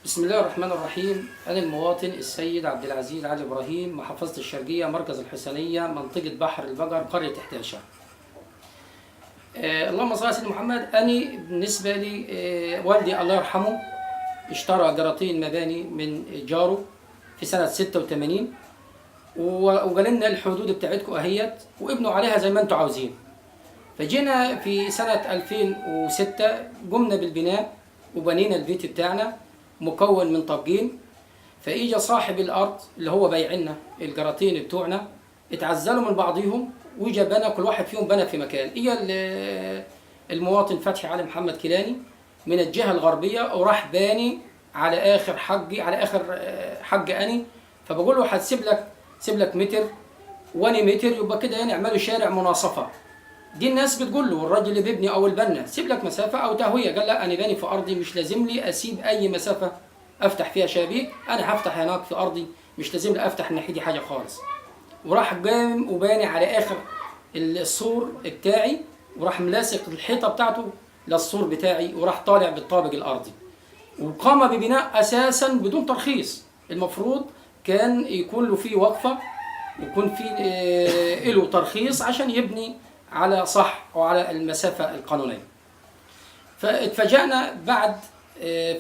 بسم الله الرحمن الرحيم. أنا المواطن السيد عبد العزيز علي إبراهيم، محافظة الشرقية، مركز الحسينية، منطقة بحر البقر، قرية حتاشة. اللهم صل على سيدنا محمد. أنا بالنسبة لي والدي الله يرحمه اشترى جراتين مباني من جاره في سنة 86، وقال لنا الحدود بتاعتكم أهيت وابنوا عليها زي ما أنتم عاوزين. فجينا في سنة 2006 قمنا بالبناء وبنينا البيت بتاعنا مكون من طابقين. فإجا صاحب الأرض اللي هو بايعنا الجراتين بتوعنا اتعزلوا من بعضهم وإجا بنى، كل واحد فيهم بنى في مكان. إجا المواطن فتحي علي محمد كيلاني من الجهة الغربية وراح باني على آخر حقي، على آخر حق أني. فبقول له سيب لك متر واني متر، يبقى كده يعني اعملوا شارع مناصفة. دي الناس بتقول له الراجل اللي بيبني او البنا سيب لك مسافه او تهويه. قال لا، انا باني في ارضي، مش لازم لي اسيب اي مسافه افتح فيها شبابيك، انا هفتح هناك في ارضي، مش لازم لي افتح الناحيه دي حاجه خالص. وراح قام وباني على اخر السور بتاعي، وراح ملاصق الحيطه بتاعته للسور بتاعي، وراح طالع بالطابق الارضي، وقام ببناء اساسا بدون ترخيص. المفروض كان يكون له فيه وقفه، يكون فيه له ترخيص عشان يبني على صح وعلى المسافة القانونية. فاتفاجأنا بعد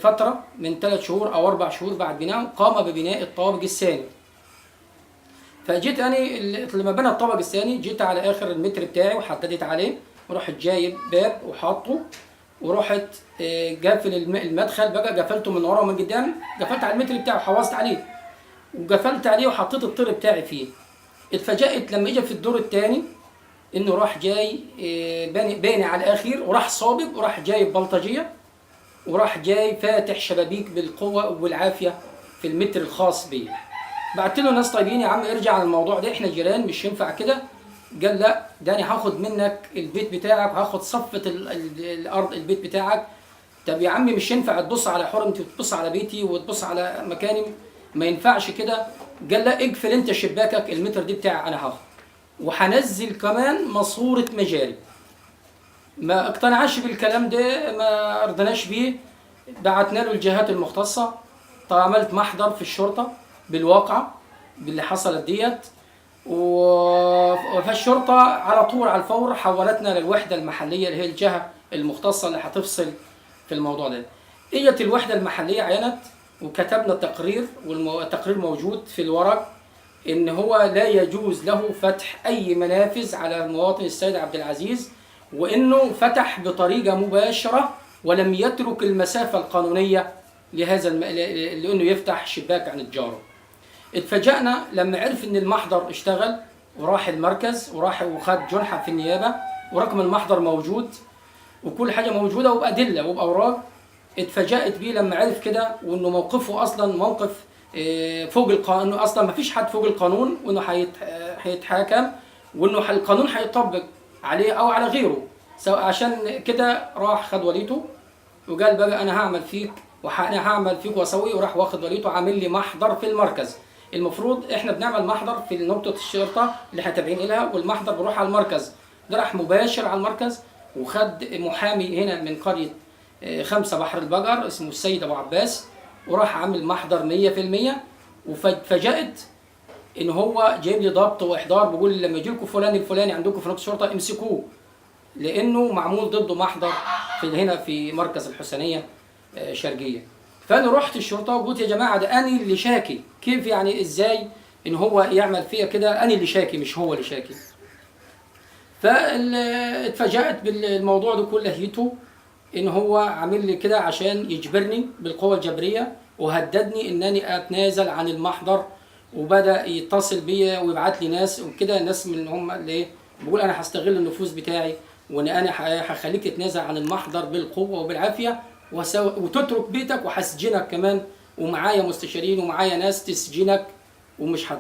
فترة من 3 شهور أو 4 شهور بعد بناءه قام ببناء الطابق الثاني. فجيت أنا لما بنى الطابق الثاني جيت على آخر المتر بتاعي وحددت عليه، ورحت جايب باب وحاطه، ورحت قافل المدخل بقى، قفلته من ورا ومن قدام، قفلت على المتر بتاعه وحوزت عليه وقفلت عليه وحطيت الطير بتاعي فيه. اتفاجأت لما اجى في الدور الثاني انه راح جاي باني على الاخير، وراح صابب وراح جايب بلطجيه وراح جاي فاتح شبابيك بالقوه وبالعافيه في المتر الخاص بي. بعت له ناس طيبين، يا عم ارجع على الموضوع ده، احنا جيران مش ينفع كده. قال لا، ده انا هاخد منك البيت بتاعك، هاخد صفه الارض البيت بتاعك. طب يا عم مش ينفع تبص على حرمتي وتبص على بيتي وتبص على مكاني، ما ينفعش كده. قال لا، اقفل انت شباكك، المتر دي بتاعي انا هاخد، وهنزل كمان ماسورة مجاري. ما اقتنعش بالكلام ده، ما رضناش بيه. بعتنا له الجهات المختصة، عملت محضر في الشرطة بالواقعة باللي حصلت ديت، فالشرطة على طول على الفور حولتنا للوحدة المحلية اللي هي الجهة المختصة اللي هتفصل في الموضوع ده. اجت الوحدة المحلية عينت وكتبنا التقرير، والتقرير موجود في الورق، إن هو لا يجوز له فتح أي منافذ على المواطن السيد عبد العزيز، وإنه فتح بطريقة مباشرة ولم يترك المسافة القانونية لهذا لأنه يفتح شباك عن جاره. اتفاجأنا لما عرف إن المحضر اشتغل وراح المركز وراح وخد جنحة في النيابة، ورقم المحضر موجود وكل حاجة موجودة وبأدلة وبأوراق. اتفاجأت بيه لما عرف كده، وإنه موقفه أصلا موقف فوق القانون، اصلا ما فيش حد فوق القانون، وانه هيتحاكم، وانه القانون هيطبق عليه او على غيره. عشان كده راح خد وليته وقال بقى انا هعمل فيك وانا هعمل فيك واسوي، وراح واخد وليته عامل لي محضر في المركز. المفروض احنا بنعمل محضر في نقطه الشرطه اللي احنا تابعين لها، والمحضر بيروح على المركز. ده راح مباشر على المركز وخد محامي هنا من قريه 5 بحر البقر اسمه السيد ابو عباس، وراح عامل محضر 100%. وفاجأت ان هو جايب لي ضبط واحضار، بيقول لما يجي لكم فلان الفلاني عندكم في نقطه الشرطه امسكوه، لانه معمول ضده محضر هنا في مركز الحسينيه شرقيه. فانا رحت الشرطه وقلت يا جماعه ده انا اللي شاكي، كيف يعني ازاي ان هو يعمل فيا كده؟ انا اللي شاكي مش هو اللي شاكي. فاتفاجأت بالموضوع ده كله، ان هو عامل لي كده عشان يجبرني بالقوه الجبريه، وهددني انني اتنازل عن المحضر، وبدا يتصل بيا ويبعت لي ناس وكده، ناس من هم اللي بيقول انا هستغل النفوذ بتاعي، وان انا هخليك تتنازل عن المحضر بالقوه وبالعافيه وتترك بيتك، وهسجنك كمان، ومعايا مستشارين ومعايا ناس تسجنك ومش